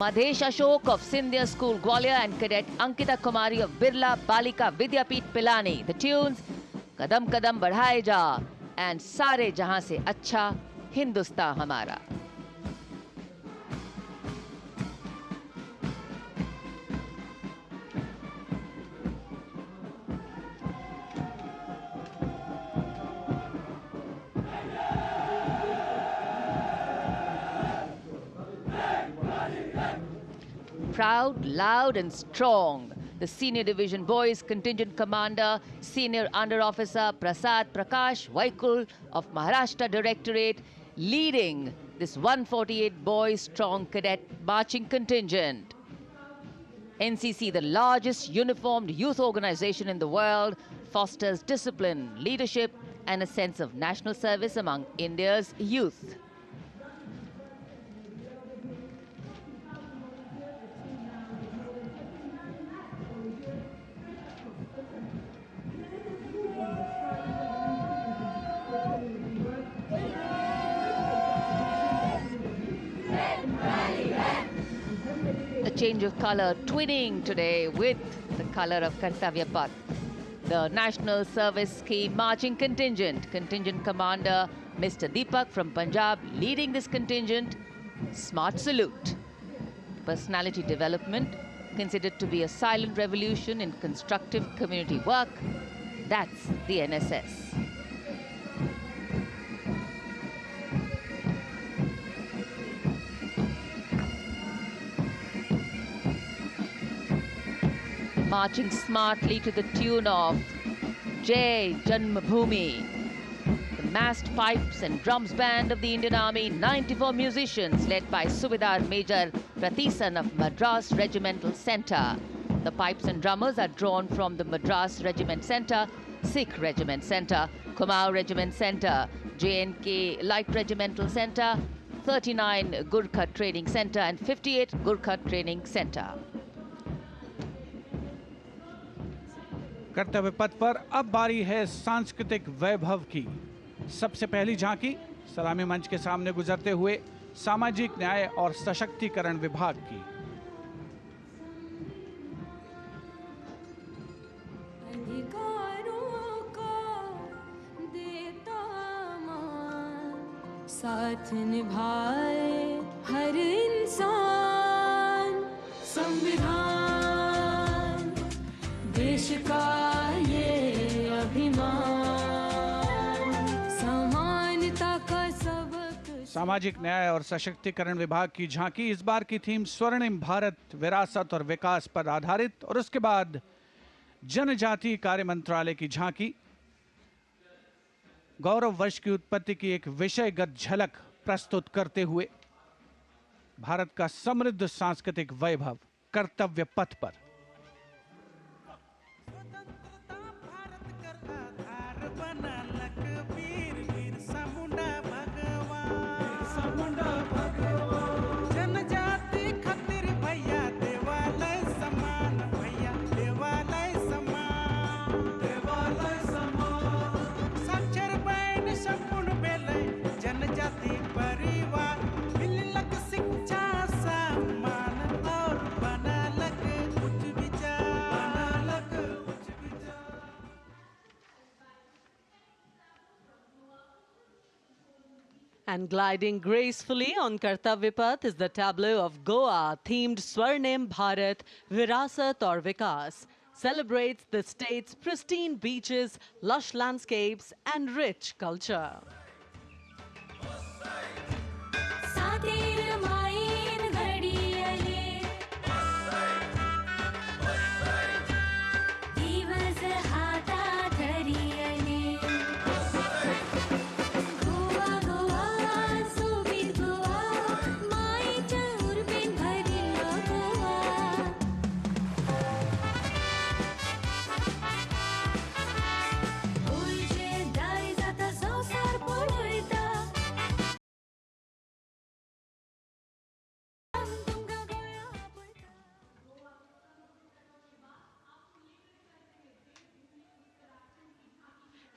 Madhesh Ashok of Sindhya School Gwalior and cadet Ankita Kumari of Birla Balika Vidyapit Pilani. The tunes Kadam Kadam Badhaye Ja and Sare Jahan Se Acha Hindustan Hamara. Proud, loud and strong. The Senior Division Boys Contingent Commander, Senior Under Officer Prasad Prakash Vaikul of Maharashtra Directorate, leading this 148 boys strong cadet marching contingent. NCC, the largest uniformed youth organization in the world, fosters discipline, leadership and a sense of national service among India's youth. A change of color twinning today with the color of Kartavya Path. The National Service Scheme Marching Contingent, Contingent Commander Mr. Deepak from Punjab leading this contingent. Smart salute. Personality development considered to be a silent revolution in constructive community work. That's the NSS. Marching smartly to the tune of Jai Janmabhoomi. The massed pipes and drums band of the Indian Army, 94 musicians led by Subedar Major Prathisan of Madras Regimental Centre. The pipes and drummers are drawn from the Madras Regiment Centre, Sikh Regiment Centre, Kumaon Regiment Centre, JNK Light Regimental Centre, 39 Gurkha Training Centre and 58 Gurkha Training Centre. कर्तव्य पथ पर अब बारी है सांस्कृतिक वैभव की। सबसे पहली झांकी सलामी मंच के सामने गुजरते हुए सामाजिक न्याय और सशक्तिकरण विभाग की। अधिकारों का देता मान, साथ निभाए हर इंसान। संविधान देश का ये अभिमान, समानता का सबक। सामाजिक न्याय और सशक्तिकरण विभाग की झांकी इस बार की थीम स्वर्णिम भारत, विरासत और विकास पर आधारित, और उसके बाद जनजातीय कार्य मंत्रालय की झांकी गौरव वर्ष की उत्पत्ति की एक विषयगत झलक प्रस्तुत करते हुए भारत का समृद्ध सांस्कृतिक वैभव कर्तव्य पथ पर। And gliding gracefully on Kartavya Path is the tableau of Goa, themed Swarnim Bharat, Virasat aur Vikas. Celebrates the state's pristine beaches, lush landscapes and rich culture.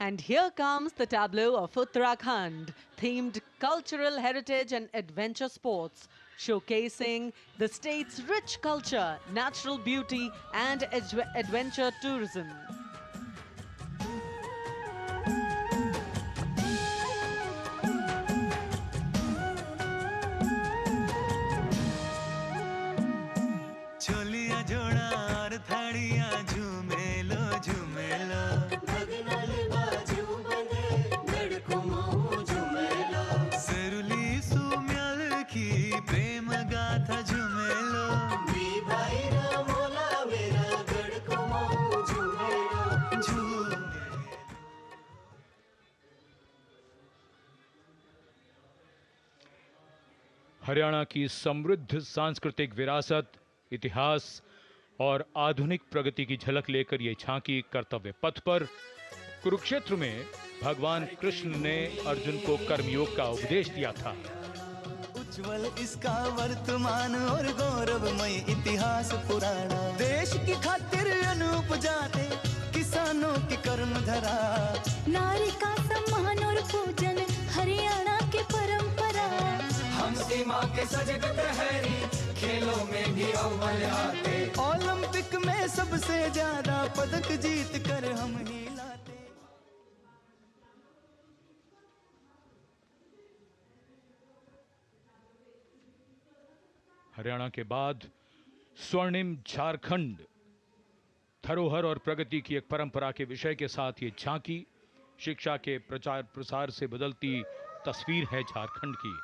And here comes the tableau of Uttarakhand, themed cultural heritage and adventure sports. showcasing the state's rich culture, natural beauty, and adventure tourism. Chholiya जोड़ा और थाड़िया झूमेलो झूमेलो सरुली सुम्याल की प्रेम गाथा झूमेलो हरियाणा की समृद्ध सांस्कृतिक विरासत, इतिहास और आधुनिक प्रगति की झलक लेकर ये झांकी कर्तव्य पथ पर कुरुक्षेत्र में भगवान कृष्ण ने अर्जुन को कर्मयोग का उपदेश दिया था। उज्जवल इसका वर्तमान और गौरवमय इतिहास पुराना, देश की खातिर अनूप जाते किसानों की कर्म धरा, नारी का सम्मान और पूजन हरियाणा की परंपरा। हम सीमा के सजग प्रहरी खेलों में भी अव्वल आते, ओलंपिक में सबसे ज्यादा पदक जीत कर हम ही लाते। हरियाणा के बाद स्वर्णिम झारखंड, धरोहर और प्रगति की एक परंपरा के विषय के साथ ये झांकी शिक्षा के प्रचार प्रसार से बदलती तस्वीर है झारखंड की।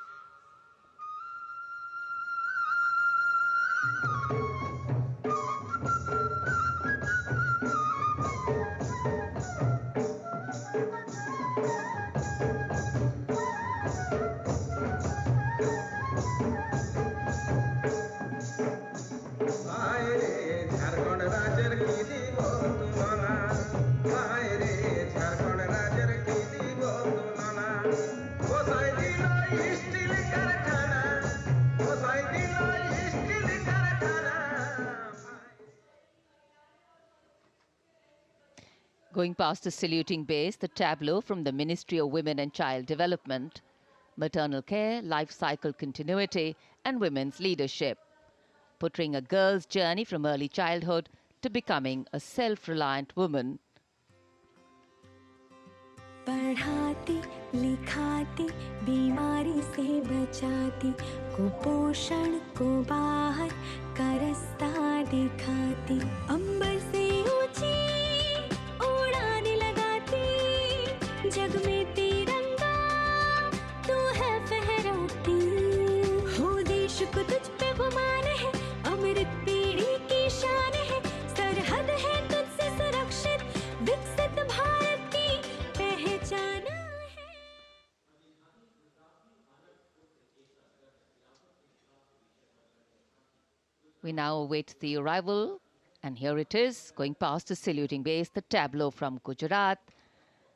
Going past the saluting base, the tableau from the Ministry of Women and Child Development, maternal care, life cycle continuity, and women's leadership, portraying a girl's journey from early childhood to becoming a self-reliant woman. पढ़ाती लिखाती बीमारी से बचाती, कुपोषण को बाहर का रास्ता दिखाती, अंबर से ऊंची उड़ाने लगाती, जग में तिरंगा तू है फहराती, हो देश को तुझ पे गुमान है, अमृत पीढ़ी की शान है, सरहद है तुझसे सुरक्षित, विकसित भारत की पहचान है। We now await the arrival, and here it is, going past the saluting base, the tableau from Gujarat,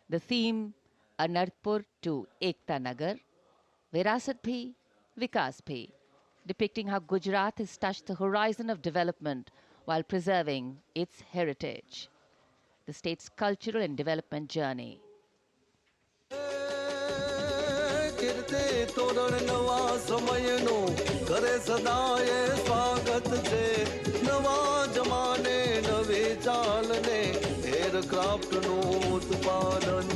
the theme Anarpur to Ekta Nagar, Virasat Bhi, Vikas Bhi, depicting how Gujarat has touched the horizon of development while preserving its heritage, the state's cultural and development journey. કિર્તે તોરણ નવા સમયનો કરે સદાય સ્વાગત છે, નવા જમાને નવી ચાલને એરક્રાફ્ટનું ઉત્પાદન,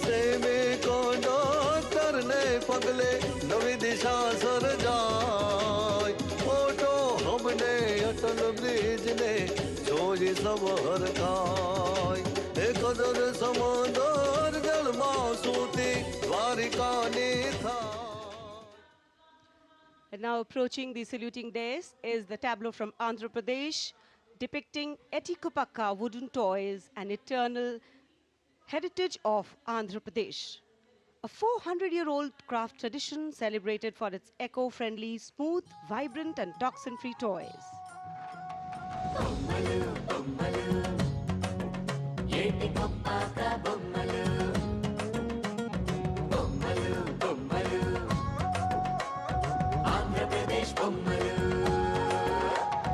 સૈનિકો ડોક્ટરને પગલે નવી દિશા સર્જાય, ઓટો હબને અટલ બ્રિજને જોઈ સબ હરખાય, એ કદર સમંદર જળમાં સૂતી દ્વારિકાની થાય. And now approaching the saluting dais is the tableau from Andhra Pradesh, depicting Etikopakka wooden toys, an eternal heritage of Andhra Pradesh. A 400-year-old craft tradition celebrated for its eco-friendly, smooth, vibrant and toxin-free toys.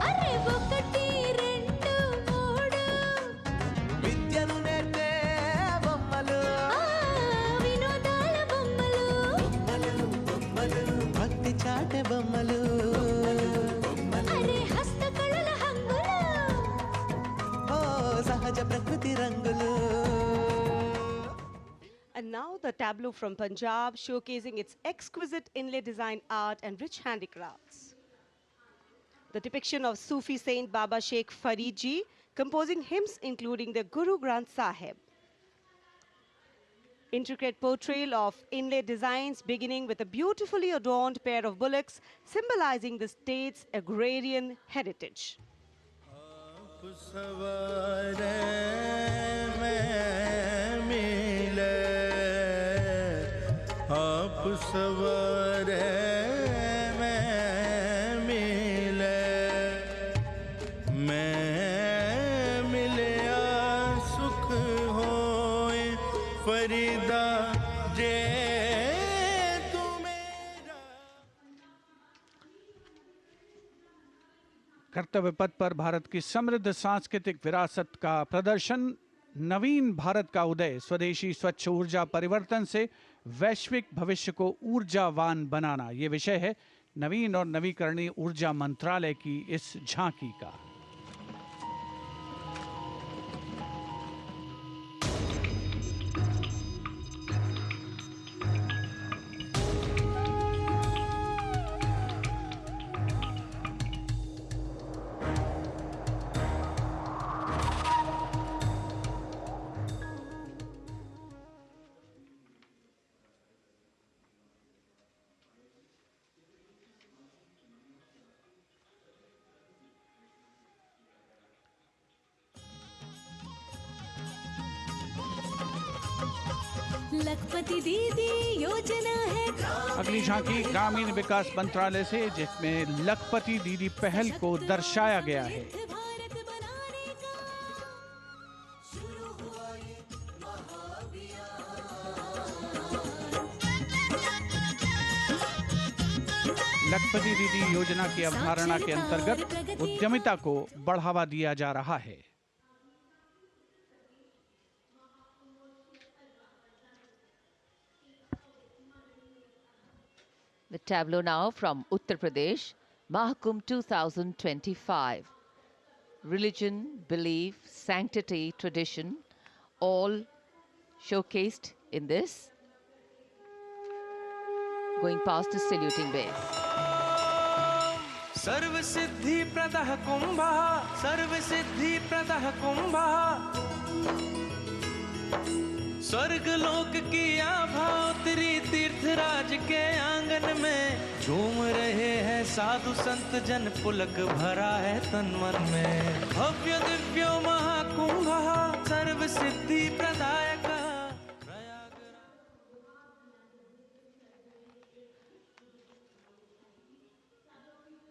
అరే ఒకటి రెండు మూడు విద్యను నేర్పే బొమ్మలు, వినోదాల బొమ్మలు, భక్తి చాటే బొమ్మలు, a tableau from Punjab showcasing its exquisite inlay design art and rich handicrafts. The depiction of Sufi saint Baba Sheikh Farid Ji composing hymns including the Guru Granth Sahib. Intricate portrayal of inlay designs beginning with a beautifully adorned pair of bullocks symbolizing the state's agrarian heritage. कर्तव्य पथ पर भारत की समृद्ध सांस्कृतिक विरासत का प्रदर्शन, नवीन भारत का उदय, स्वदेशी स्वच्छ ऊर्जा परिवर्तन से वैश्विक भविष्य को ऊर्जावान बनाना, ये विषय है नवीन और नवीकरणीय ऊर्जा मंत्रालय की इस झांकी का। लखपति दीदी योजना है। अगली झांकी ग्रामीण विकास मंत्रालय से, जिसमें लखपति दीदी पहल को दर्शाया गया है। भारत बनाने का शुरू हुआ ये लखपति दीदी योजना की अवधारणा के अंतर्गत उद्यमिता को बढ़ावा दिया जा रहा है। The tableau now from Uttar Pradesh, Mahakumbh 2025. Religion, belief, sanctity, tradition, all showcased in this. Going past the saluting base. सर्व सिद्धि प्रदः कुंभः, सर्व सिद्धि प्रदः कुंभः, स्वर्ग लोक की आभा उतरी तीर्थराज के आंगन में, झूम रहे हैं साधु संत जन, पुलक भरा है तन मन में। भव्य दिव्यो महाकुंभः, सर्व सिद्धि प्रदायकः।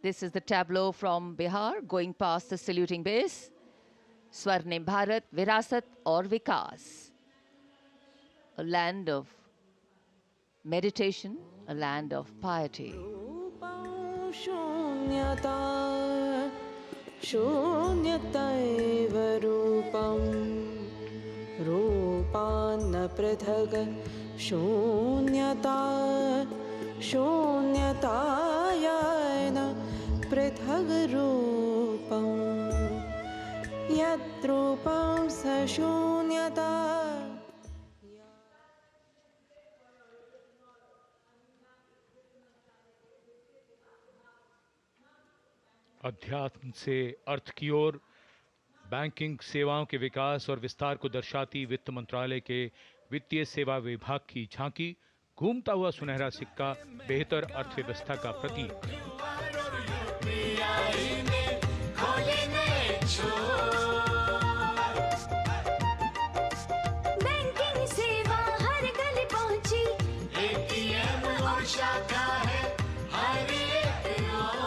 This is the tableau from Bihar, going past the saluting base. Swarnim Bharat, Virasat aur Vikas. A land of meditation, a land of piety. शून्यता शून्यतैव रूपं रूपान्न पृथग् शून्यता शून्यतायान पृथग् रूपं यद्रूपं स शून्यता। अध्यात्म से अर्थ की ओर, बैंकिंग सेवाओं के विकास और विस्तार को दर्शाती वित्त मंत्रालय के वित्तीय सेवा विभाग की झांकी, घूमता हुआ सुनहरा सिक्का, बेहतर अर्थव्यवस्था का प्रतीक। बैंकिंग सेवा हर गली पहुंची, एटीएम और शाखा है हर एक ओर।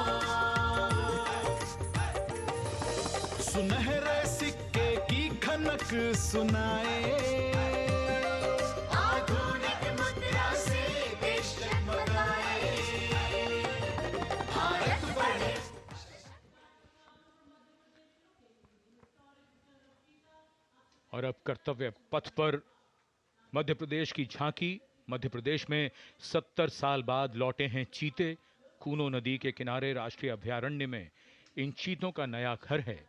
सुनहरे सिक्के की खनक सुनाए, आधुनिक मुद्रा से देश जगमगाए, भारत बढ़े। और अब कर्तव्य पथ पर मध्य प्रदेश की झांकी। मध्य प्रदेश में 70 साल बाद लौटे हैं चीते। कूनो नदी के किनारे राष्ट्रीय अभयारण्य में इन चीतों का नया घर है।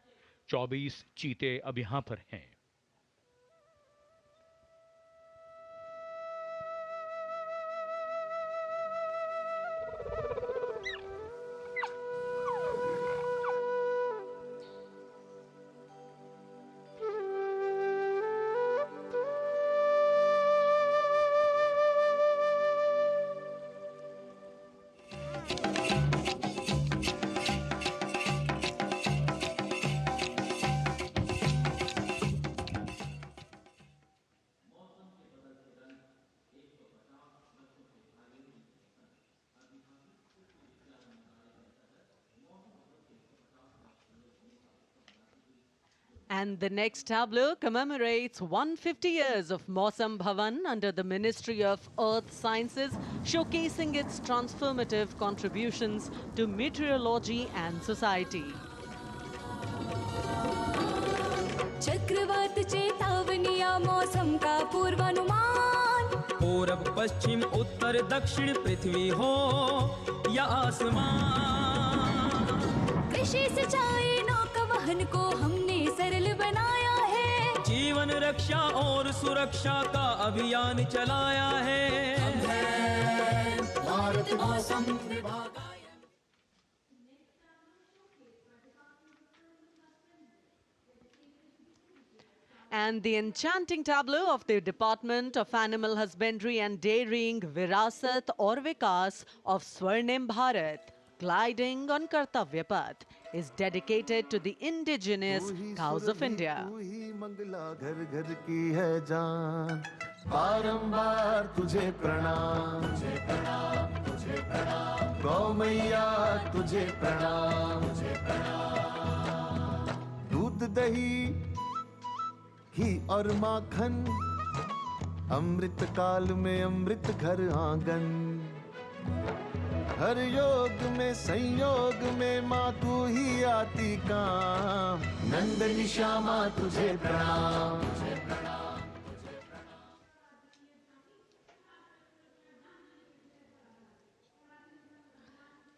24 चीते अब यहां पर हैं। And the next tableau commemorates 150 years of Mausam Bhavan under the Ministry of Earth Sciences, showcasing its transformative contributions to meteorology and society. चक्रवात चेतावनिया मौसम का पूर्वानुमान पूरब पश्चिम उत्तर दक्षिण पृथ्वी हो या आसमान कृषि सिंचाई नौका वहन को हमने सरल बनाया है जीवन रक्षा और सुरक्षा का अभियान चलाया है भारत मौसम विभाग And the enchanting tableau of the Department of Animal Husbandry and Dairying, Virasat or Vikas of Swarnim Bharat, gliding on Kartavya Path, is dedicated to the indigenous cows of India. Mangla घर घर की है जान बारंबार तुझे प्रणाम तुझे प्रणाम गौ मैया तुझे प्रणाम दूध दही घी और माखन अमृत काल में अमृत घर आंगन हर योग में संयोग में माँ तू ही आती काम नंदनी श्यामा तुझे प्रणाम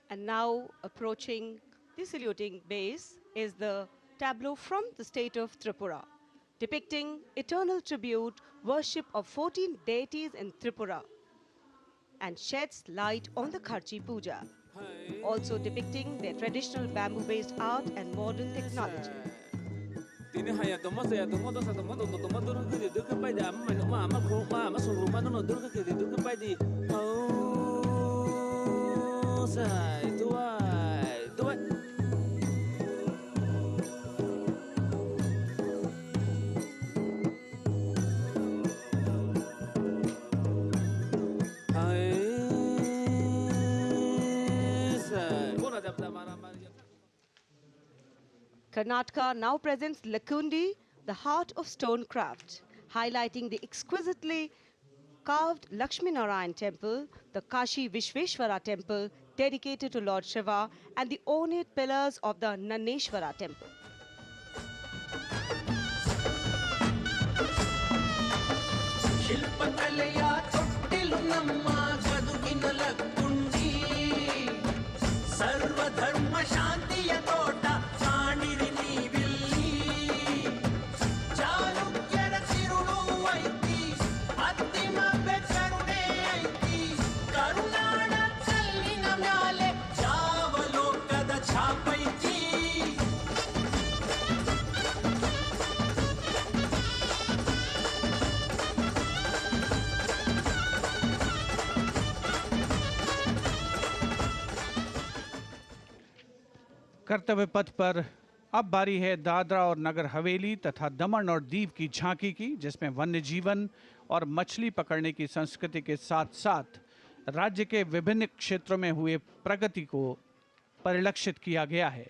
And now approaching the saluting base is the tableau from the state of Tripura, depicting eternal tribute, worship of 14 deities in Tripura, and sheds light on the Kharchi Puja, also depicting their traditional bamboo-based art and modern technology. Karnataka now presents Lakundi, the heart of stone craft, highlighting the exquisitely carved Lakshmi Narayan temple, the Kashi Vishveshwara temple dedicated to Lord Shiva, and the ornate pillars of the Naneshwara temple. कर्तव्य पथ पर अब बारी है दादरा और नगर हवेली तथा दमन और दीव की झांकी की, जिसमें वन्य जीवन और मछली पकड़ने की संस्कृति के साथ साथ राज्य के विभिन्न क्षेत्रों में हुए प्रगति को परिलक्षित किया गया है।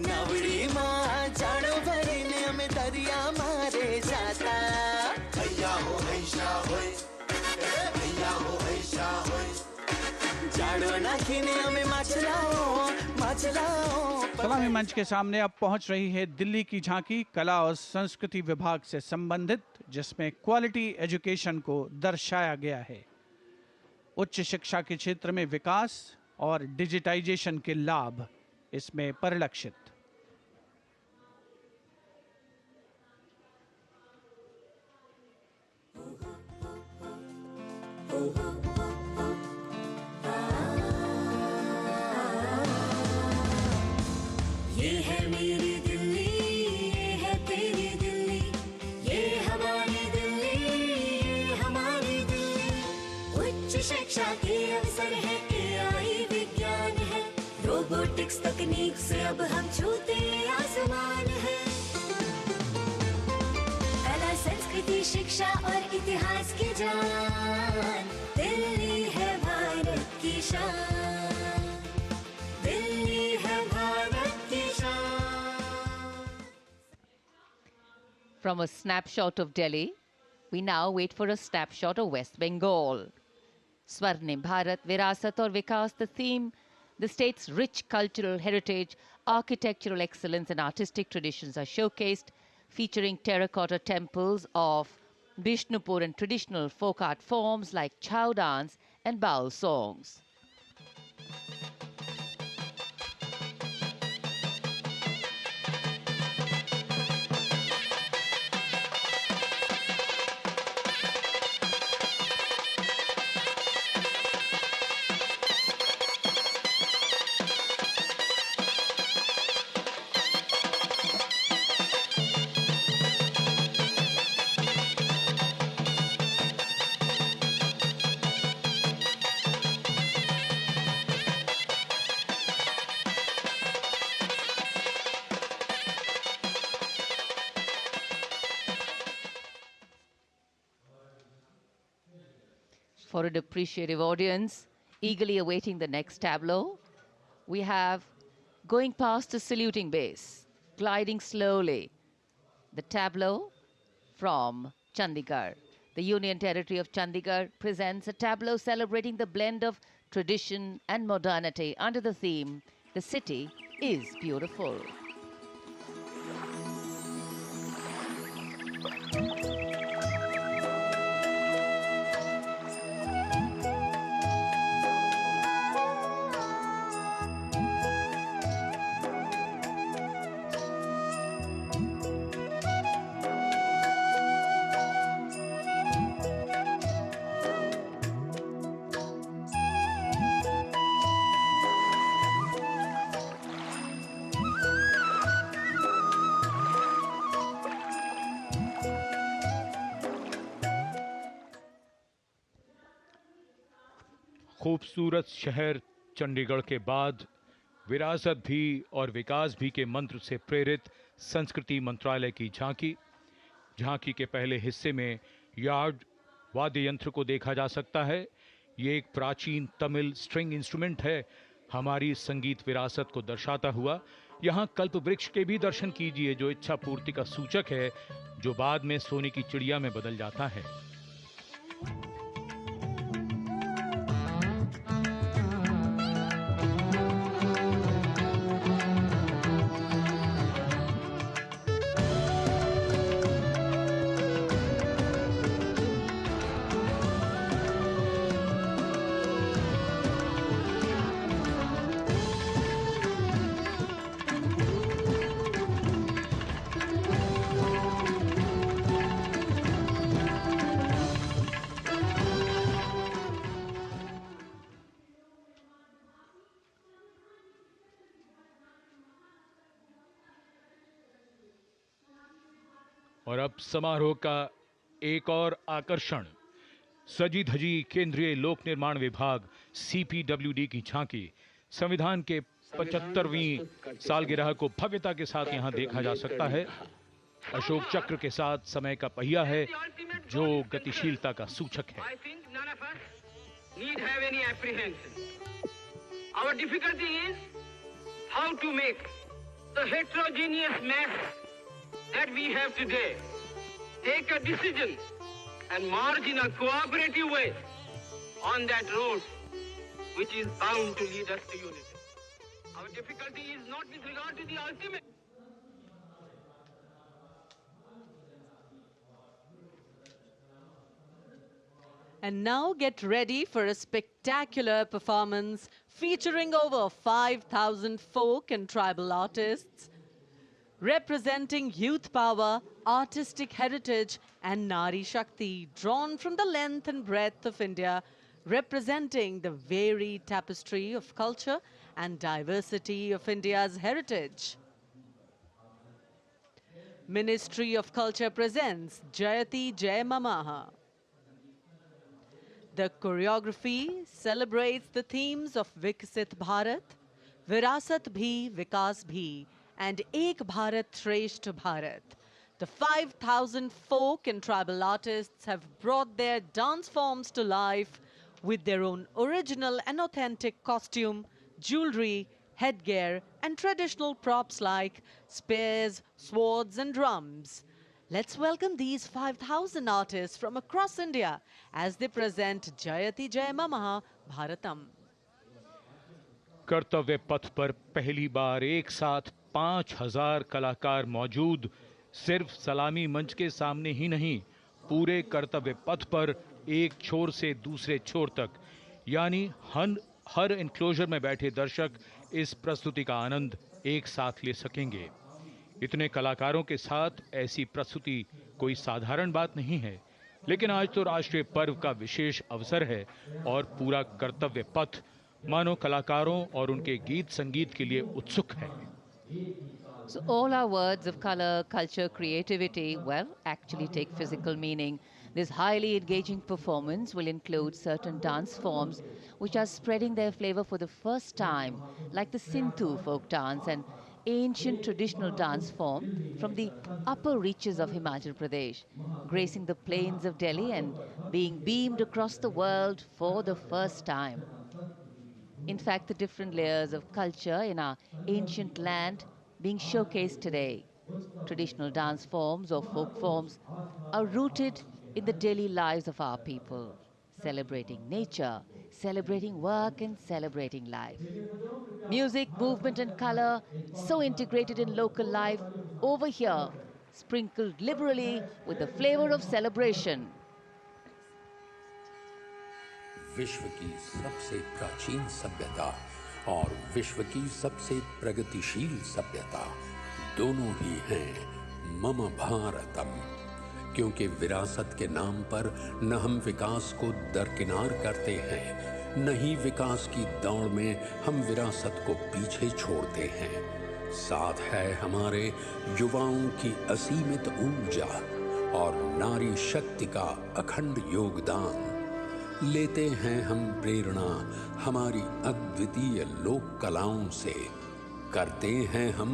नवड़ी माँ जाड़ो भरीने में दरिया मारे जाता भैया हो ऐसा होए भैया हो ऐसा होए जाड़ो नाखिने में मचलाओ सलामी मंच के सामने अब पहुंच रही है दिल्ली की झांकी कला और संस्कृति विभाग से संबंधित, जिसमें क्वालिटी एजुकेशन को दर्शाया गया है। उच्च शिक्षा के क्षेत्र में विकास और डिजिटाइजेशन के लाभ इसमें परिलक्षित। ये है मेरी दिल्ली, ये है तेरी दिल्ली, ये हमारी दिल्ली, ये हमारी दिल्ली। उच्च शिक्षा के अवसर है, AI विज्ञान है, रोबोटिक्स तकनीक से अब हम छूते आसमान है। कला संस्कृति शिक्षा और इतिहास की जान, दिल्ली है भारत की शान, दिल्ली है भारत की शान। From a snapshot of Delhi, we now wait for a snapshot of West Bengal. Swarnim Bharat, Virasat aur Vikas, the theme, the state's rich cultural heritage, architectural excellence and artistic traditions are showcased, featuring terracotta temples of Bishnupur and traditional folk art forms like chow dance and baul songs. For an appreciative audience, eagerly awaiting the next tableau, we have going past a saluting base, gliding slowly, the tableau from Chandigarh. The Union Territory of Chandigarh presents a tableau celebrating the blend of tradition and modernity under the theme, "The City is Beautiful." खूबसूरत शहर चंडीगढ़ के बाद विरासत भी और विकास भी के मंत्र से प्रेरित संस्कृति मंत्रालय की झांकी के पहले हिस्से में यार्ड वाद्य यंत्र को देखा जा सकता है। ये एक प्राचीन तमिल स्ट्रिंग इंस्ट्रूमेंट है, हमारी संगीत विरासत को दर्शाता हुआ। यहाँ कल्प वृक्ष के भी दर्शन कीजिए, जो इच्छा पूर्ति का सूचक है, जो बाद में सोने की चिड़िया में बदल जाता है। और अब समारोह का एक और आकर्षण, सजी धजी केंद्रीय लोक निर्माण विभाग CPWD की झांकी। संविधान के 75वीं सालगिरह को भव्यता के साथ यहां देखा जा सकता है। अशोक चक्र के साथ समय का पहिया है, जो गतिशीलता का सूचक है। Our difficulty is how to make the heterogeneous mass that we have today take a decision and march in a cooperative way on that road which is bound to lead us to unity. Our difficulty is not with regard to the ultimate. And now get ready for a spectacular performance featuring over 5,000 folk and tribal artists, representing youth power, artistic heritage, and Nari Shakti, drawn from the length and breadth of India, representing the varied tapestry of culture and diversity of India's heritage. Ministry of Culture presents Jayati Jai Mamaha. The choreography celebrates the themes of Viksit Bharat, Virasat bhi, Vikas bhi, and Ek Bharat Shreshth Bharat. The 5,000 folk and tribal artists have brought their dance forms to life with their own original and authentic costume, jewelry, headgear, and traditional props like spears, swords, and drums. Let's welcome these 5,000 artists from across India as they present Jayati Jay Mama Bharatam. कर्तव्य पथ पर पहली बार एक साथ 5,000 कलाकार मौजूद, सिर्फ सलामी मंच के सामने ही नहीं, पूरे कर्तव्य पथ पर एक छोर से दूसरे छोर तक, यानी हर एनक्लोजर में बैठे दर्शक इस प्रस्तुति का आनंद एक साथ ले सकेंगे। इतने कलाकारों के साथ ऐसी प्रस्तुति कोई साधारण बात नहीं है, लेकिन आज तो राष्ट्रीय पर्व का विशेष अवसर है और पूरा कर्तव्य पथ मानो कलाकारों और उनके गीत संगीत के लिए उत्सुक है। So all our words of color, culture, creativity, well, actually take physical meaning. This highly engaging performance will include certain dance forms which are spreading their flavor for the first time, like the Sindhu folk dance, an ancient traditional dance form from the upper reaches of Himachal Pradesh, gracing the plains of Delhi and being beamed across the world for the first time. In fact, the different layers of culture in our ancient land being showcased today. Traditional dance forms or folk forms are rooted in the daily lives of our people, celebrating nature, celebrating work and celebrating life. Music, movement and color so integrated in local life over here, sprinkled liberally with the flavor of celebration. विश्व की सबसे प्राचीन सभ्यता और विश्व की सबसे प्रगतिशील सभ्यता दोनों ही हैं मम भारतम, क्योंकि विरासत के नाम पर न हम विकास को दरकिनार करते हैं, न ही विकास की दौड़ में हम विरासत को पीछे छोड़ते हैं। साथ है हमारे युवाओं की असीमित ऊर्जा और नारी शक्ति का अखंड योगदान। लेते हैं हम प्रेरणा हमारी अद्वितीय लोक कलाओं से, करते हैं हम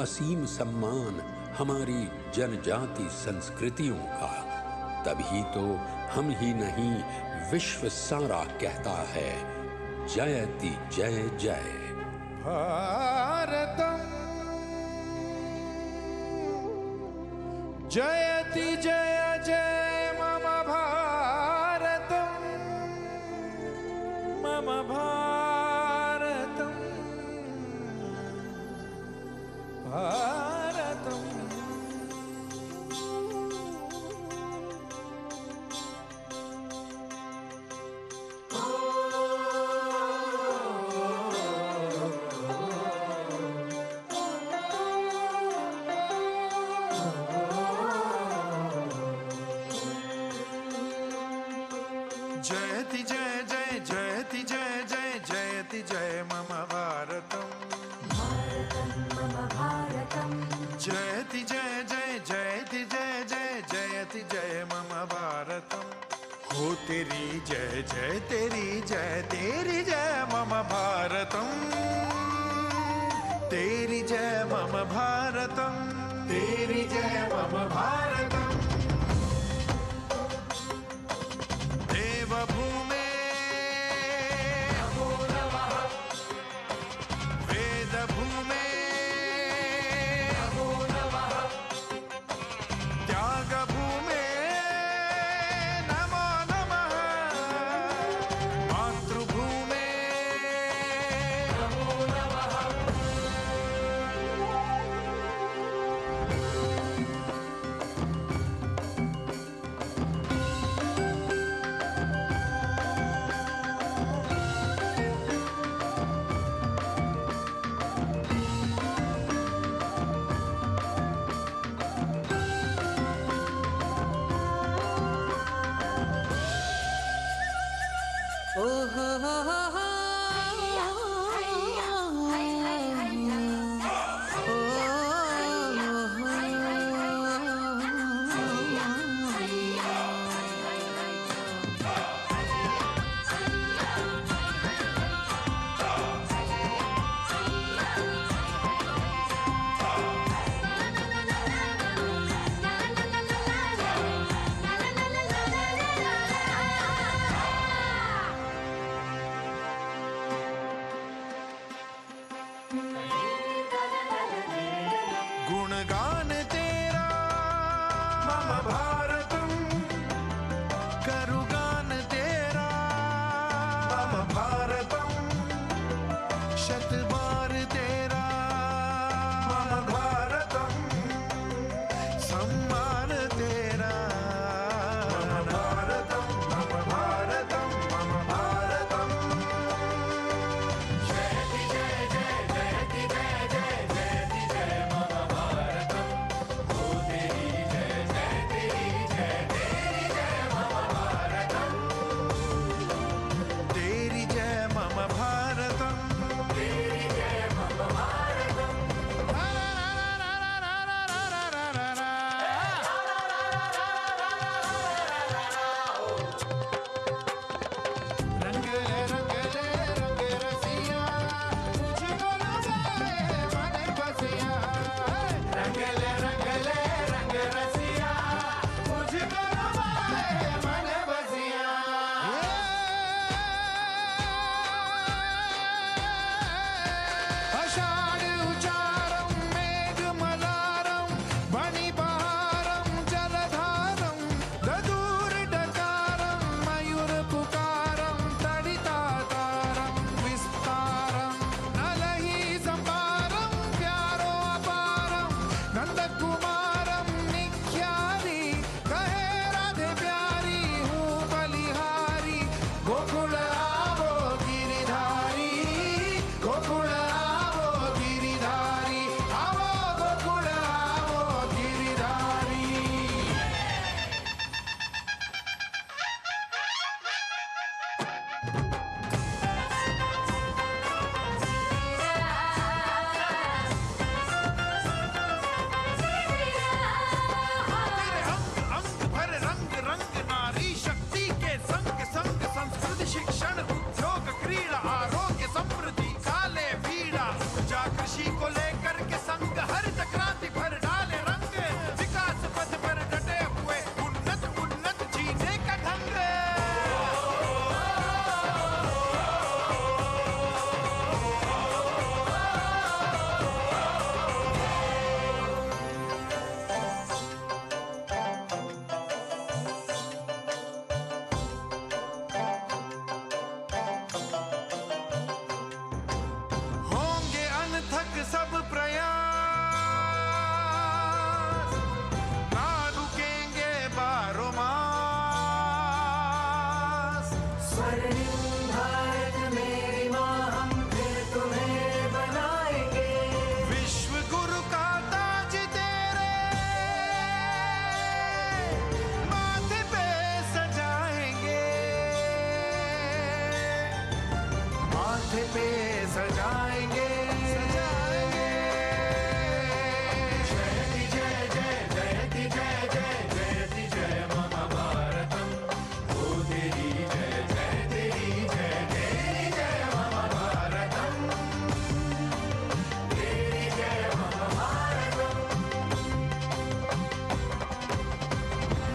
असीम सम्मान हमारी जनजाति संस्कृतियों का। तभी तो हम ही नहीं, विश्व सारा कहता है जयति जय जय भारतम, जयति जय जय मम भारतम, मम भारतम, भारतम। जयति जय जय जयति जय जय जयति जय मम भारतम, मम भारतम, जयति जय जय जयति जय जय जयति जय मम भारतम। हो तेरी जय जय तेरी जय मम भारतम, तेरी जय मम भारतम, तेरी जय मम भारतम। देवभूमे नमो नमः, वेदभूमे नमो नमः, त्यागभूमे नमो नमः, मातृभूमे नमो नमः। गुणगान तेरा मम भारतम, करुगान तेरा मम भारतम, शतबार तेरा मम भारतम, सम्मान तेरा मम भारतम, मम भारतम, मम भारतम। जयति जय जय जयति जय जय जयति जय मम भारतम, हो तेरी जय जय तेरी जय तेरी जय मम भारतम, तेरी जय मम भारतम, तेरी जय मम भारतम। रंग रसिया मुझको लुभाए मन बसिया, रंग रसिया मुझको लुभाए मन बसिया। आषाढ़ उचारम मेघ मलारम, बनिबहारम जलधारम, ददूर डकारम मयूर पुकारम, तड़ितातारम विस्तारम, नलही संभारम प्यारो अपारम, नंदकुमारम निख्यारी, कहे राधे प्यारी हूँ बलिहारी, गोकुल आवो गिरिधारी, गोकुल आवो गिरिधारी, आवो गोकुल आवो गिरिधारी। तेरे अंग अंग भर रंग रंग, नारी शक्ति के संग संग, संस्कृति शिक्षण उद्योग क्रीड़ा आरोग्य समृद्धि काले पीड़ा, ऊर्जा कृषि को लेकर के संग हरित क्रांति भर डाले रंग, विकास पथ पर डटे हुए उन्नत उन्नत जीने का ढंग। होंगे अनथक सब प्रयास, ना रुकेंगे बारों मास। स्वर्णिम भारत मेरी माँ, हम फिर तुम्हें बनाएंगे विश्व गुरु का ताज तेरे माथे पे सजाएंगे, माथे पे सजाएंगे, सजाएंगे। जयति जय जय जयति जय जय जयति जय मम भारतम, हो तेरी जय जय तेरी जय तेरी जय मम भारतम, तेरी जय मम भारतम।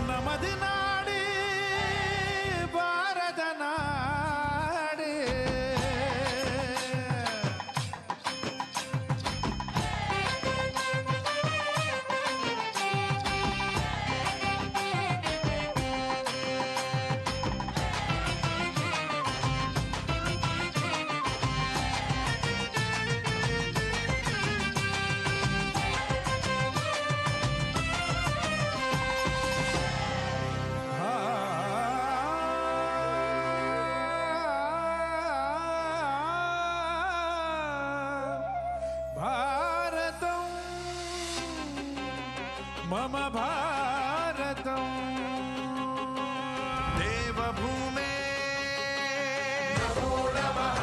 नमद नाडे भारत नाडे, भारतम मम भारतम, देवभूमे नमो नमः,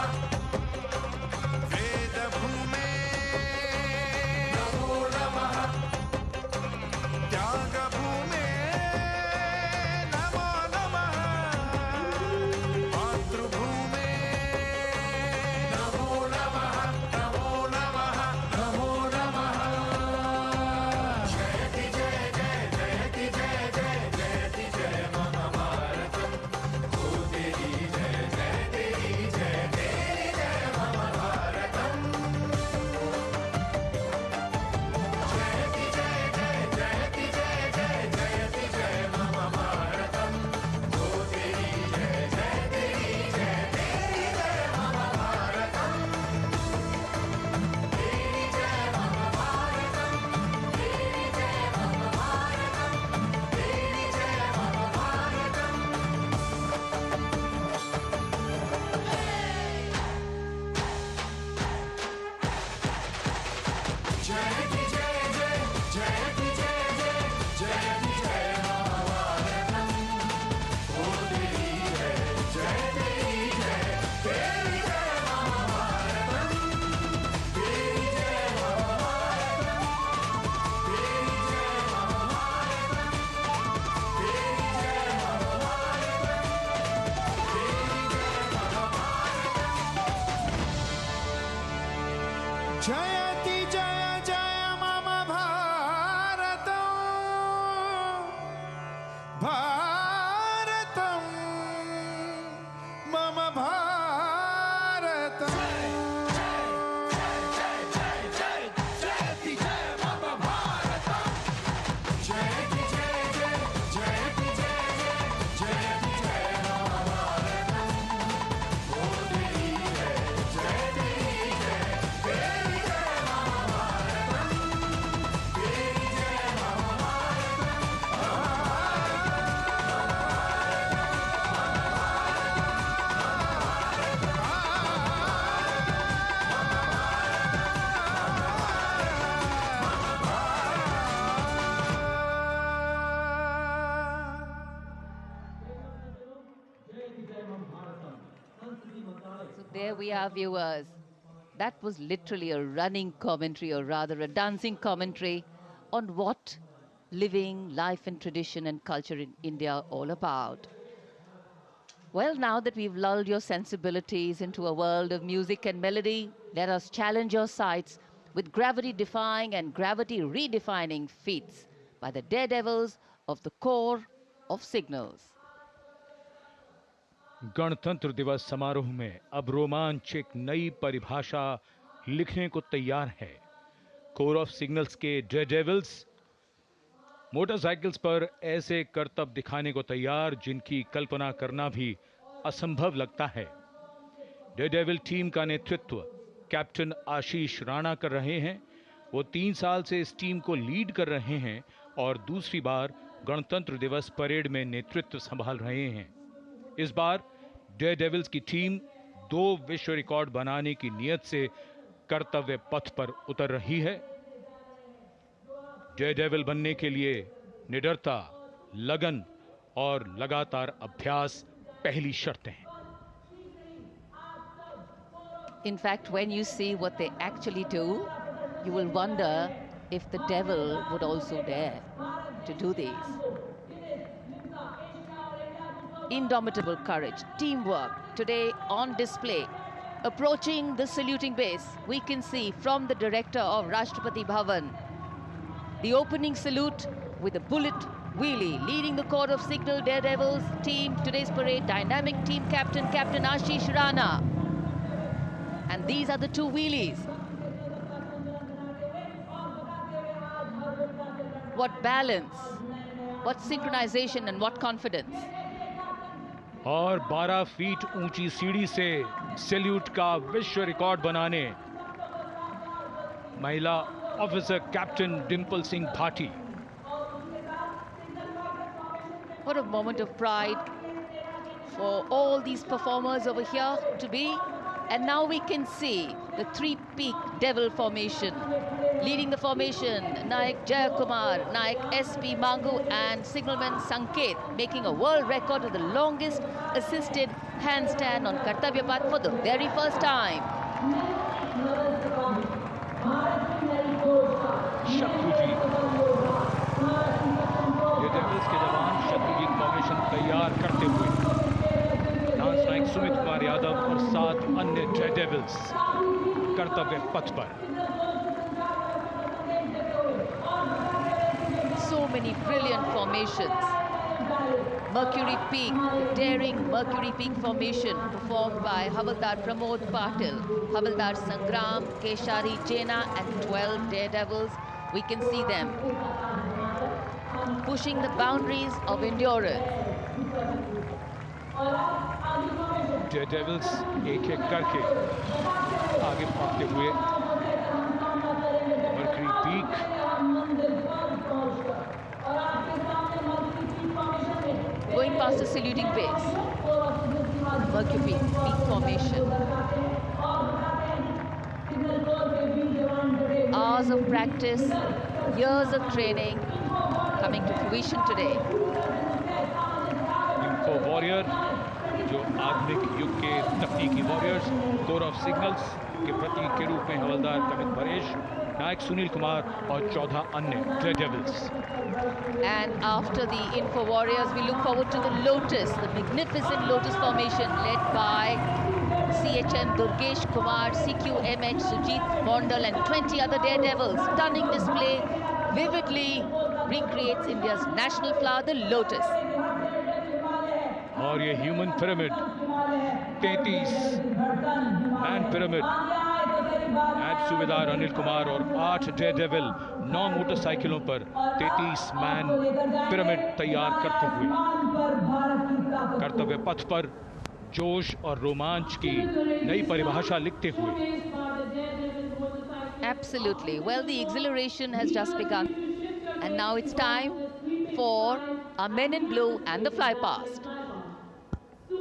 वेदभूमे नमो नमः, त्यागभूमे नमो नमः, मातृभूमे नमो नमः, नमो नमः, नमो नमः। जयति जय जय जयति जय जय जय जयति जय जय मम भारतं भारतं मम भारतं जयति जय मम भारतं जयति जय जय जयति जय जय जयति जय मम भारतं ओ तेरी जय जय तेरी जय तेरी जय मम भारतं तेरी जय मम So there we are, viewers. That was literally a running commentary, or rather a dancing commentary, on what living, life and tradition and culture in India are all about. Well, now that we've lulled your sensibilities into a world of music and melody, let us challenge your sights with gravity-defying and gravity-redefining feats by the daredevils of the Corps of Signals. गणतंत्र दिवस समारोह में अब रोमांच एक नई परिभाषा लिखने को तैयार है। कोर ऑफ सिग्नल्स के डेयरडेविल्स मोटरसाइकिल्स पर ऐसे करतब दिखाने को तैयार जिनकी कल्पना करना भी असंभव लगता है। डेयरडेविल टीम का नेतृत्व कैप्टन आशीष राणा कर रहे हैं। वो 3 साल से इस टीम को लीड कर रहे हैं और दूसरी बार गणतंत्र दिवस परेड में नेतृत्व संभाल रहे हैं। इस बार डेयरडेविल्स की टीम 2 विश्व रिकॉर्ड बनाने की नियत से कर्तव्य पथ पर उतर रही है। डेयरडेविल बनने के लिए निडरता, लगन और लगातार अभ्यास पहली शर्तें हैं। In fact, when you see what they actually do, you will wonder if the devil would also dare to do these. Indomitable courage, teamwork, today on display. Approaching the saluting base, we can see from the director of Rashtrapati Bhavan, the opening salute with a bullet wheelie, leading the Corps of Signal Daredevils team, today's parade, dynamic team captain, Captain Ashish Rana. And these are the 2 wheelies. What balance, what synchronization and what confidence. और 12 feet ऊंची सीढ़ी से salute का विश्व record बनाने महिला officer captain Dimple Singh Bhati. What a moment of pride for all these performers over here to be. And now we can see the 3-peak devil formation. Leading the formation, Naik Jayakumar, Naik SP Mangu and signalman Sanket, making a world record of the longest assisted handstand on Kartavya Path for the very first time. Shatrujeet, ये devils के जवान Shatrujeet formation तैयार करते हुए dance Naik Sumit Kumar Yadav और 7 अन्य Daredevils कर्तव्य पथ पर। So many brilliant formations. Mercury Peak, the daring Mercury Peak formation performed by Havaldar Pramod Patil, Havaldar Sangram, Keshari Jena and 12 daredevils. We can see them pushing the boundaries of endurance. Daredevils एक-एक करके आगे भागते हुए mercury peak, going past the saluting base. Mercury Peak formation. Hours of practice, years of training coming to fruition today. Info warrior जो आधुनिक युग के तकनीकी वॉरियर्स, कोर ऑफ सिग्नल्स के प्रतीक के रूप में हवलदार कमित परेश, नायक सुनील कुमार और 14 अन्य Daredevils. And after the Info Warriors, we look forward to the Lotus, the magnificent Lotus formation led by CHM Durgesh Kumar, CQMH Sujit Mondal and 20 other daredevils. Stunning display vividly recreates India's national flower, the lotus. और ये human pyramid 33 man pyramid नायब सूबेदार अनिल कुमार और 8 Daredevil 9 मोटरसाइकिलों पर 33 man pyramid तैयार करते हुए कर्तव्य पथ पर जोश और रोमांच की नई परिभाषा लिखते हुए. Absolutely. Well, the exhilaration has just begun. And now it's time for our men in blue and the fly past.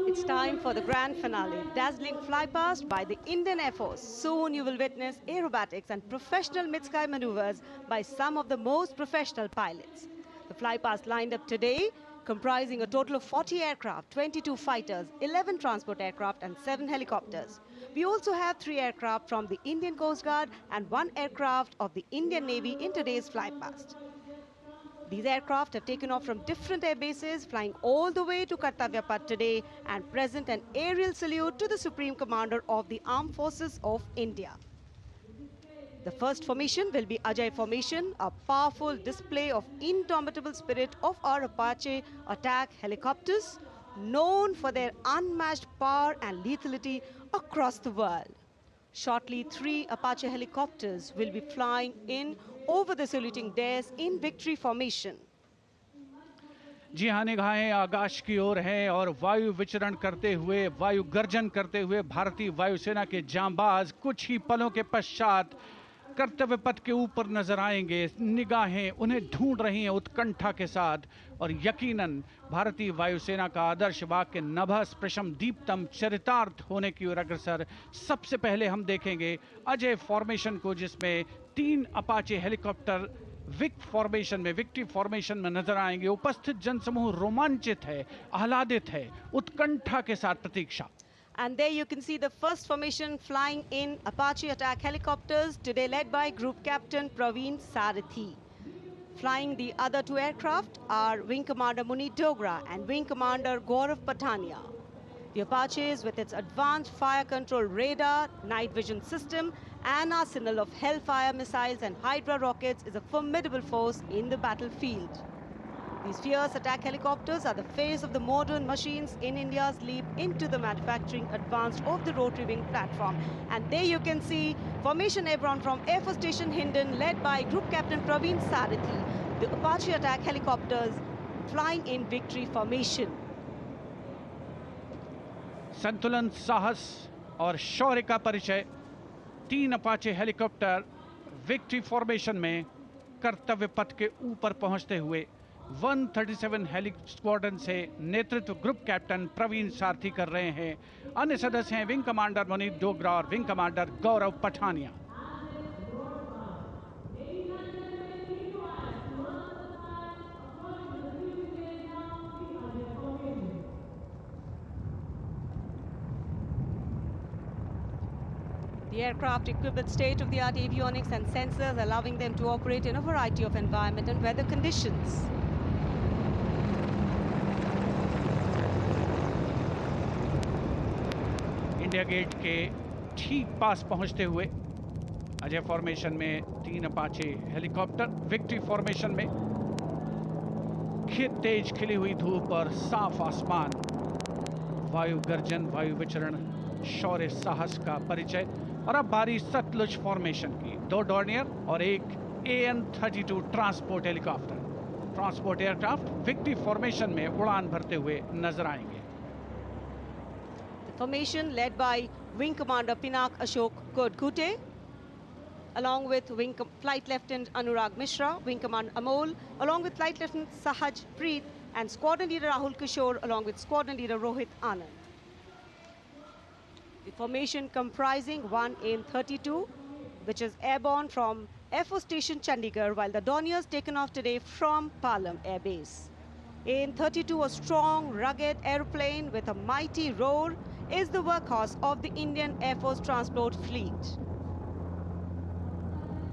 It's time for the grand finale. Dazzling fly past by the Indian Air Force. Soon you will witness aerobatics and professional mid-sky maneuvers by some of the most professional pilots. The fly past lined up today comprising a total of 40 aircraft, 22 fighters, 11 transport aircraft and 7 helicopters. We also have 3 aircraft from the Indian Coast Guard and 1 aircraft of the Indian Navy in today's fly past. These aircraft have taken off from different air bases, flying all the way to Kartavya Path today and present an aerial salute to the Supreme Commander of the Armed Forces of India. The first formation will be Ajay Formation, a powerful display of indomitable spirit of our Apache attack helicopters, known for their unmatched power and lethality across the world. Shortly, 3 Apache helicopters will be flying in over the saluting dais in victory formation. जी हाँ, निगाहें आकाश की ओर हैं और वायु विचरण करते हुए, वायु गर्जन करते हुए भारतीय वायुसेना के जांबाज कुछ ही पलों के पश्चात कर्तव्य पथ के ऊपर नजर आएंगे. निगाहें उन्हें ढूंढ रही हैं उत्कंठा के साथ और यकीनन भारतीय वायुसेना का आदर्श वाक्य नभः स्पृशम दीप्तम चरितार्थ होने की ओर अग्रसर. सबसे पहले हम देखेंगे अजय फॉर्मेशन को, जिसमें 3 अपाचे हेलीकॉप्टर विक्ट्री फॉर्मेशन में नजर आएंगे. उपस्थित जनसमूह रोमांचित है, आह्लादित है, उत्कंठा के साथ प्रतीक्षा. And there you can see the first formation flying in Apache attack helicopters, today led by Group Captain Praveen Sarathi. Flying the other 2 aircraft are Wing Commander Munit Dogra and Wing Commander Gaurav Patania. The Apaches, with its advanced fire control radar, night vision system, and arsenal of Hellfire missiles and Hydra rockets, is a formidable force in the battlefield. These fierce attack helicopters are the face of the modern machines in India's leap into the manufacturing advance of the rotary wing platform. And there you can see Formation Airborne from Air Force Station Hindon, led by Group Captain Praveen Sarathi. The Apache attack helicopters flying in victory formation. संतुलन, साहस और शौर्य का परिचय 3 Apache helicopter victory formation में कर्तव्य पथ के ऊपर पहुंचते हुए 137 हेली स्क्वाड्रन से नेतृत्व ग्रुप कैप्टन प्रवीण सारथी कर रहे हैं. अन्य सदस्य हैं विंग कमांडर मुनीत डोगरा और wing commander Gaurav Pathania. The aircraft equipped with state-of-the-art avionics and sensors, allowing them to operate in a variety of environment and weather conditions. India Gate के ठीक पास पहुंचते हुए अजय फॉर्मेशन में 3 अपाचे हेलीकॉप्टर, विक्ट्री फॉर्मेशन में तेज खिली हुई धूप और साफ आसमान, वायु गर्जन, वायु विचरण, शौर्य साहस का परिचय. और अब बारी सतलुज फॉर्मेशन की. 2 डॉर्नियर और 1 AN-32 transport helicopter, transport aircraft victory formation में उड़ान भरते हुए नजर आएंगे. Formation led by Wing Commander Pinak Ashok Kodgute, along with Flight Lieutenant Anurag Mishra, Wing Commander Amol, along with Flight Lieutenant Sahaj Preet, and Squadron Leader Rahul Kishore, along with Squadron Leader Rohit Anand. The formation comprising 1 AN-32, which is airborne from Air Force Station Chandigarh, while the Dorniers taken off today from Palam Air Base. AN-32, a strong, rugged aeroplane with a mighty roar, is the workhorse of the Indian Air Force transport fleet.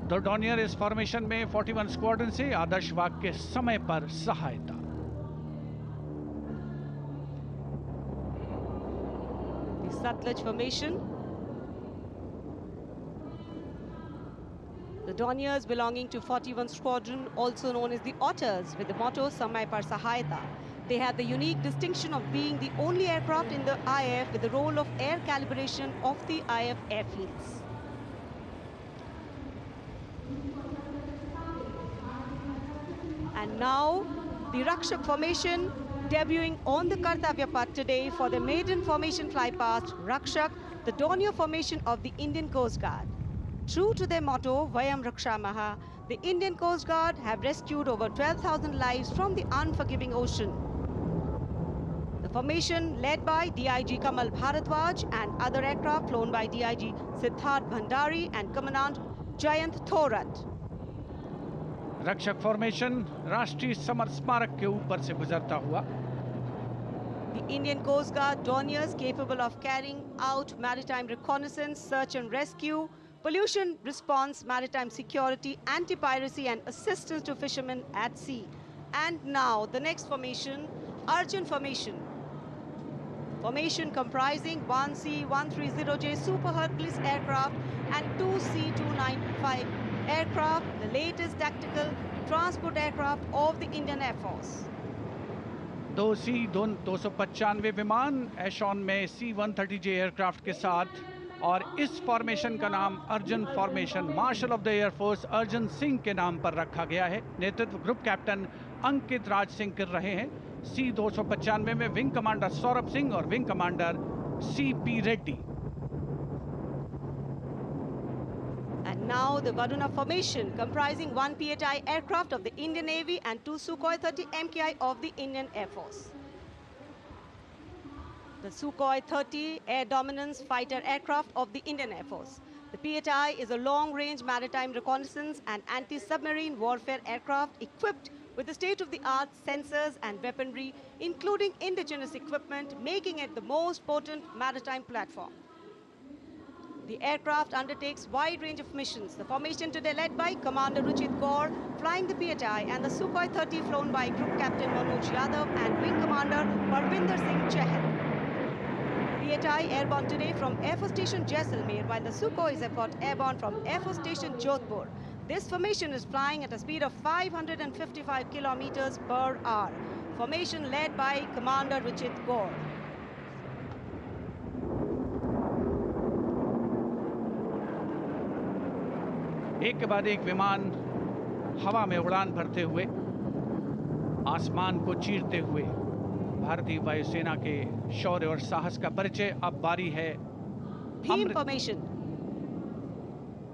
The Dornier इस formation में 41 squadron से आदर्श वाक के समय पर सहायता. The Sutlej Formation. The Dorniers belonging to 41 Squadron, also known as the Otters, with the motto Samay Par Sahayata. They have the unique distinction of being the only aircraft in the IAF with the role of air calibration of the IAF airfields. And now, the Rakshak formation debuting on the Kartavya Path today for the maiden formation flypast, Rakshak, the Dornier formation of the Indian Coast Guard. True to their motto, Vayam Rakshamaha, the Indian Coast Guard have rescued over 12,000 lives from the unforgiving ocean. The formation led by DIG Kamal Bharadwaj and other aircraft flown by DIG Siddharth Bhandari and Commandant Jayant Thorat. रक्षक formation राष्ट्रीय summer स्मारक के ऊपर से गुजरता हुआ The Indian Coast Guard Dorniers capable of carrying out maritime reconnaissance, search and rescue, pollution response, maritime security, anti-piracy and assistance to fishermen at sea. And now the next formation, Arjun formation. Formation comprising one C-130J Super Hercules aircraft and two C-295 aircraft, the latest tactical transport aircraft of the Indian Air Force. दो C-295 विमान एशॉन में C-130J aircraft के साथ और इस formation का नाम Arjun formation marshal of the air force Arjun Singh के नाम पर रखा गया है। नेतृत्व ग्रुप कैप्टन अंकित राज सिंह कर रहे हैं। C-295 में विंग कमांडर सौरभ सिंह और wing commander C.P. Reddy. And now the Varuna formation comprising one PHI aircraft of the Indian Navy and two Sukhoi 30 MKI of the Indian Air Force. The Sukhoi 30 air dominance fighter aircraft of the Indian Air Force. The PHI is a long-range maritime reconnaissance and anti-submarine warfare aircraft equipped with the state-of-the-art sensors and weaponry, including indigenous equipment, making it the most potent maritime platform. The aircraft undertakes wide range of missions. The formation today led by Commander Ruchit Kaur, flying the PHI, and the Sukhoi 30 flown by Group Captain Manoj Yadav and Wing Commander Parvinder Singh Chahal. PHI airborne today from Air Force Station Jaisalmer, while the Sukhoi is airborne from Air Force Station Jodhpur. This formation is flying at a speed of 555 kilometers per hour. Formation led by Commander Ruchit Kaur. एक के बाद एक विमान हवा में उड़ान भरते हुए आसमान को चीरते हुए भारतीय वायुसेना के शौर्य और साहस का परिचय। अब बारी है Beam formation.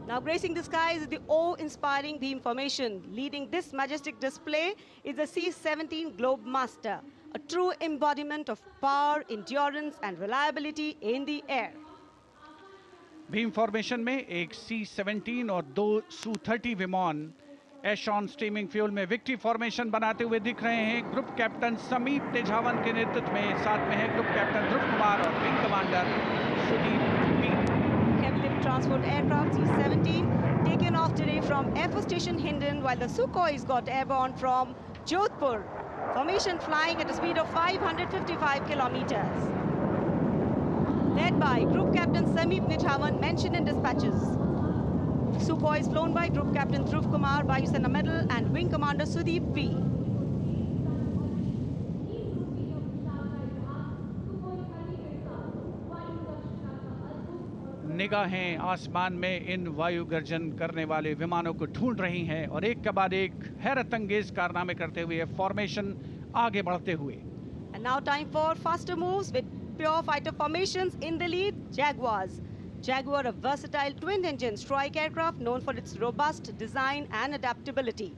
Now gracing the skies is the awe-inspiring beam formation. Leading this majestic display is the C-17 Globemaster, a true embodiment of power, endurance and reliability in the air. Bhim formation में एक C-17 और दो Su-30 विमान एशॉन steaming fuel में victory formation बनाते हुए दिख रहे हैं। ग्रुप कैप्टन समीप तेजावन के नेतृत्व में साथ में है ग्रुप कैप्टन ध्रुव कुमार और wing commander Sudeep P. Heavy lift transport aircraft C-17 taken off today from Air Force Station Hindon, while the Sukhois got airborne from Jodhpur. Formation flying at a speed of 555 kilometers. Led by Group Captain Sameep Nijhawan, mentioned in dispatches. Sukhoi is flown by Group Captain Dhruv Kumar, Vayusena Medal, and Wing Commander Sudeep P. निगाहें आसमान में इन वायु गर्जन करने वाले विमानों को ढूंढ रही हैं और एक के बाद एक हैरत अंगेज कारनामे करते हुए फॉर्मेशन आगे बढ़ते हुए। And now time for faster moves with pure fighter formations. In the lead, Jaguars. Jaguar, a versatile twin-engine strike aircraft known for its robust design and adaptability,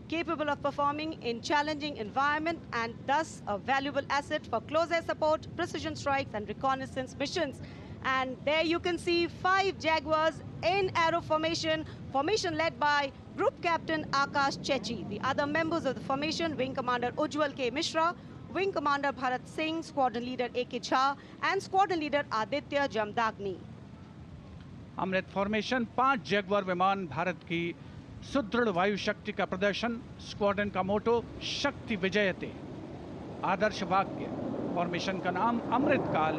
capable of performing in challenging environment and thus a valuable asset for close air support, precision strikes and reconnaissance missions. And there you can see 5 Jaguars in arrow formation, formation led by Group Captain Akash Chechi. The other members of the formation, Wing Commander Ujjwal K. Mishra, Wing Commander Bharat Singh, Squadron Leader A.K. Jha and Squadron Leader Aditya Jamdagni. Amrit formation 5 Jaguar विमान भारत की सुदृढ़ वायु शक्ति का प्रदर्शन। Squadron का मोटो शक्ति विजयते, आदर्श वाक्य फॉर्मेशन का नाम अमृतकाल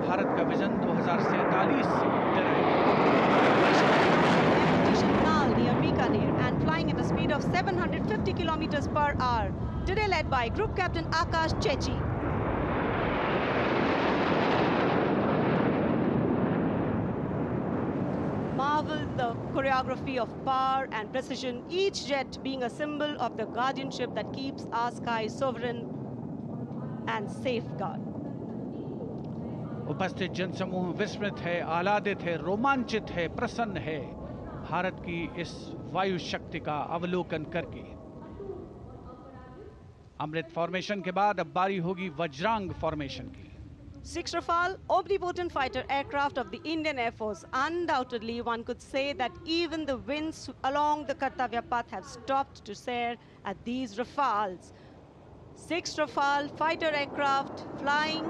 भारत का विजन 2047 से Kunal near Bikaner and flying at a speed of 750 kilometers per hour. Today led by Group Captain Akash Chechi. Marvel the choreography of power and precision, each jet being a symbol of the guardianship that keeps our skies sovereign and safeguard. उपस्थित जनसमूह विस्मित है, आह्लादित है, रोमांचित है, प्रसन्न है भारत की इस वायु शक्ति का अवलोकन करके। अमृत फॉर्मेशन के बाद अब बारी होगी वज्रांग फॉर्मेशन की। 6 Rafale, omnipotent fighter aircraft of the Indian Air Force. Undoubtedly, one could say that even the winds along the Kartavya path have stopped to stare at these Rafales. 6 Rafale fighter aircraft flying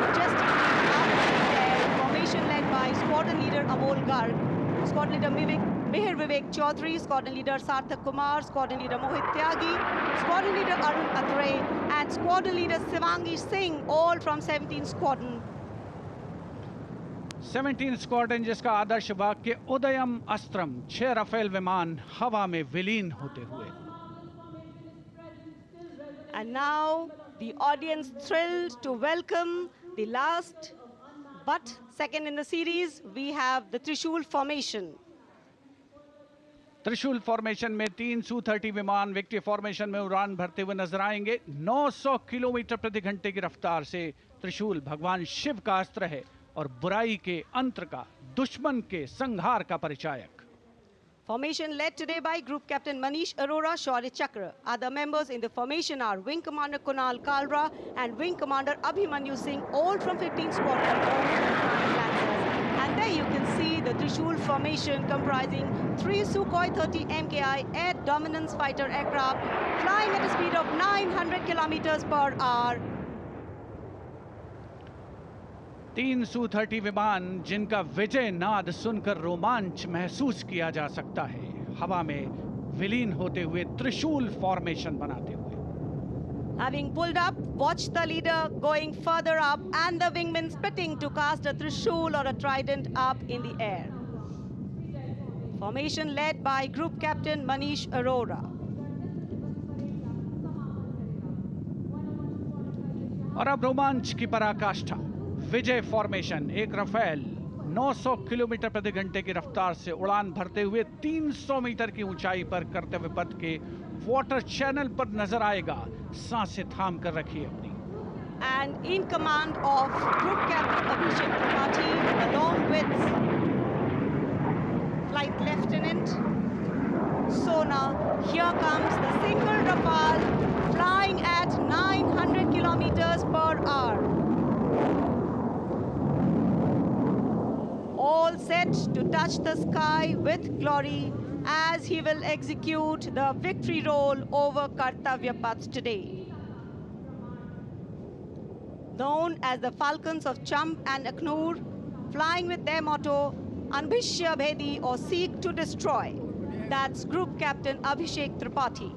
majestically up in the air. Formation led by squadron leader Amol Garg, squadron leader Mihir Vivek Chaudhary, squadron leader Sarthak Kumar, squadron leader Mohit Tyagi, squadron leader Arun Atre, and squadron leader Sivangi Singh, all from 17 Squadron. 17 squadron जिसका आदर्श वाक्य उदयम अस्त्रम, 6 Rafale विमान हवा में विलीन होते हुए। And now the audience thrilled to welcome the last but second in the series. We have the Trishul formation. त्रिशूल formation में 3 Su-30 विमान विक्ट्री फॉर्मेशन में उड़ान भरते हुए नजर आएंगे। 900 किलोमीटर प्रति घंटे की रफ्तार से त्रिशूल भगवान शिव का अस्त्र है और बुराई के अंत का, दुश्मन के संहार का परिचायक। Formation led today by Group Captain Manish Arora, Shaurya Chakra. Other members in the formation are Wing Commander Kunal Kalra and Wing Commander Abhimanyu Singh, all from 15 Squadron, all from Flying Lancers. And there you can see the Trishul formation comprising 3 Sukhoi 30 MKI air dominance fighter aircraft flying at a speed of 900 kilometers per hour. 3 Su-30 विमान जिनका विजय नाद सुनकर रोमांच महसूस किया जा सकता है, हवा में विलीन होते हुए त्रिशूल फॉर्मेशन बनाते हुए। Having pulled up, watch the leader going further up and the wingmen spitting to cast a trishul or a trident up in the air. Formation led by Group Captain Manish Arora. और अब रोमांच की पराकाष्ठा, विजय formation. एक Rafale 900 kilometre प्रति घंटे की रफ्तार से उड़ान भरते हुए 300 मीटर की ऊंचाई पर कर्तव्य पथ के वाटर चैनल पर नजर आएगा। सांसें थाम कर रखिए अपनी। And in command of Group Captain Abhishek Tripathi, along with Flight Lieutenant Sona, here comes the single Rafale flying at 900 kilometers per hour. All set to touch the sky with glory as he will execute the victory roll over Kartavya Path today. Known as the Falcons of Champ and Aknoor, flying with their motto, Anbhishya Bhedi, or seek to destroy. That's Group Captain Abhishek Tripathi.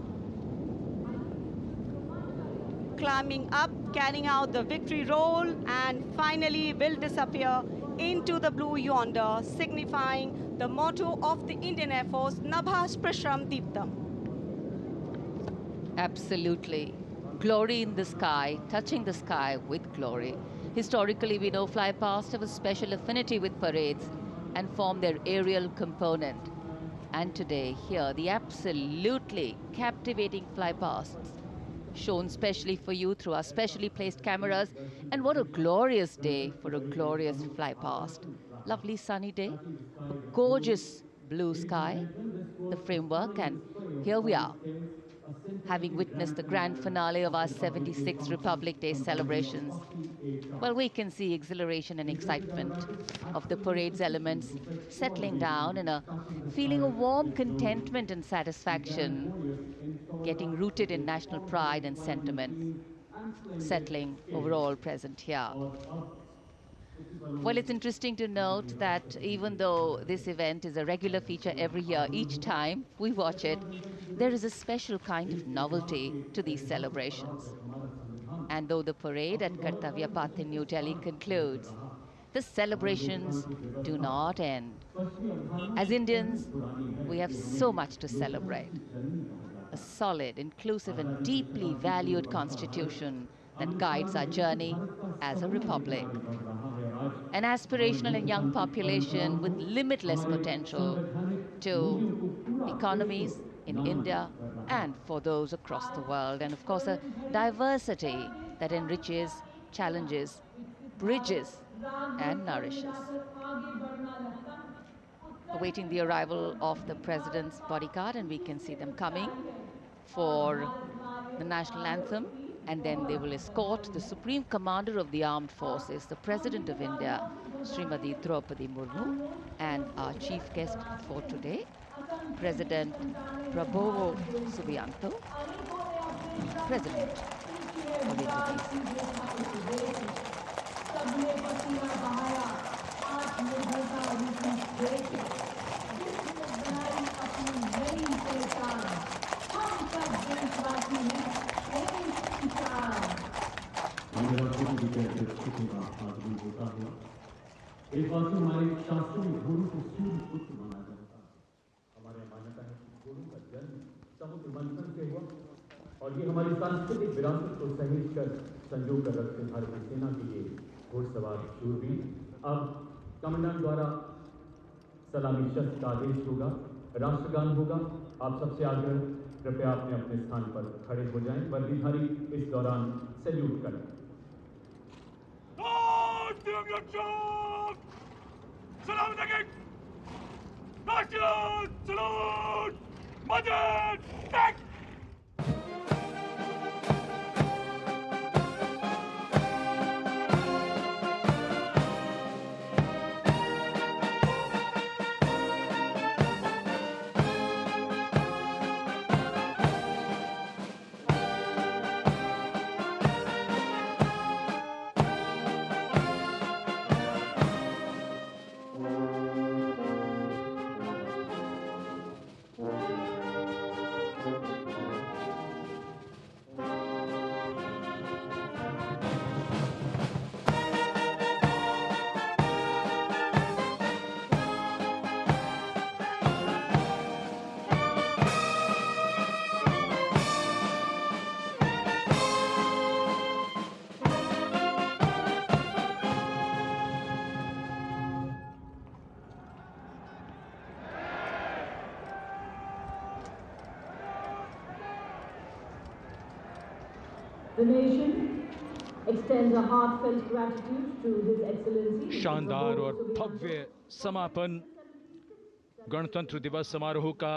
Climbing up, carrying out the victory roll, and finally will disappear into the blue yonder, signifying the motto of the Indian Air Force, Nabhas Prashram Deeptam. Absolutely. Glory in the sky, touching the sky with glory. Historically, we know flypasts have a special affinity with parades and form their aerial component. And today, here, the absolutely captivating flypasts shown specially for you through our specially placed cameras. And what a glorious day for a glorious flypast. Lovely sunny day, a gorgeous blue sky, the framework, and here we are, having witnessed the grand finale of our 76th Republic Day celebrations. Well, we can see exhilaration and excitement of the parade's elements settling down in a feeling of warm contentment and satisfaction, getting rooted in national pride and sentiment, settling overall present here. Well, it's interesting to note that even though this event is a regular feature every year, each time we watch it, there is a special kind of novelty to these celebrations. And though the parade at Kartavya Path in New Delhi concludes, the celebrations do not end. As Indians, we have so much to celebrate. A solid, inclusive and deeply valued constitution that guides our journey as a republic. An aspirational and young population with limitless potential to economies in India and for those across the world. And of course, a diversity that enriches, challenges, bridges and nourishes. Awaiting the arrival of the President's bodyguard, and we can see them coming for the national anthem, and then they will escort the Supreme Commander of the Armed Forces, the President of India, Srimati Draupadi Murmu, and our chief guest for today, President Prabowo Subianto, President of Indonesia. एक बात हमारे शास्त्रों में घोड़ों को सूर्य पुत्र माना जाता है। हमारे मान्यता है कि घोड़ों का जन्म समुद्र मंथन से हुआ और ये हमारी सांस्कृतिक विरासत को सहेज कर संजो कर रखते भारतीय सेना के लिए घोड़सवार शूरवीर। अब कमांडेंट द्वारा सलामी शस्त्र का आदेश होगा, राष्ट्रगान होगा। आप सबसे आग्रह कृपया अपने अपने स्थान पर खड़े हो जाएं। वर्दीधारी इस दौरान सैल्यूट करें। Salam again! National salute! Mother! Back! The nation extends a heartfelt gratitude to His Excellency. शानदार और भव्य समापन गणतंत्र दिवस समारोह का।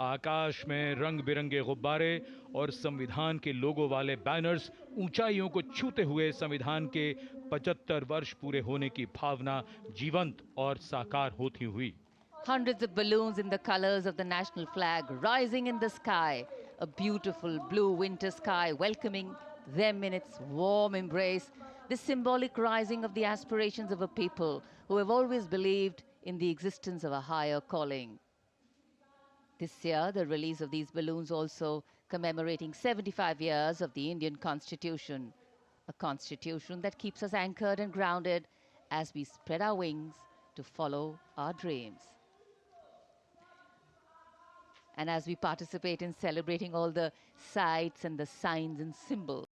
आकाश में रंग बिरंगे गुब्बारे और संविधान के लोगों वाले बैनर्स ऊंचाइयों को छूते हुए संविधान के 75 वर्ष पूरे होने की भावना जीवंत और साकार होती हुई। Hundreds of balloons in the colors of the national flag rising in the sky. A beautiful blue winter sky welcoming them in its warm embrace. This symbolic rising of the aspirations of a people who have always believed in the existence of a higher calling. This year, the release of these balloons also commemorating 75 years of the Indian Constitution. A constitution that keeps us anchored and grounded as we spread our wings to follow our dreams. And as we participate in celebrating all the sights and the signs and symbols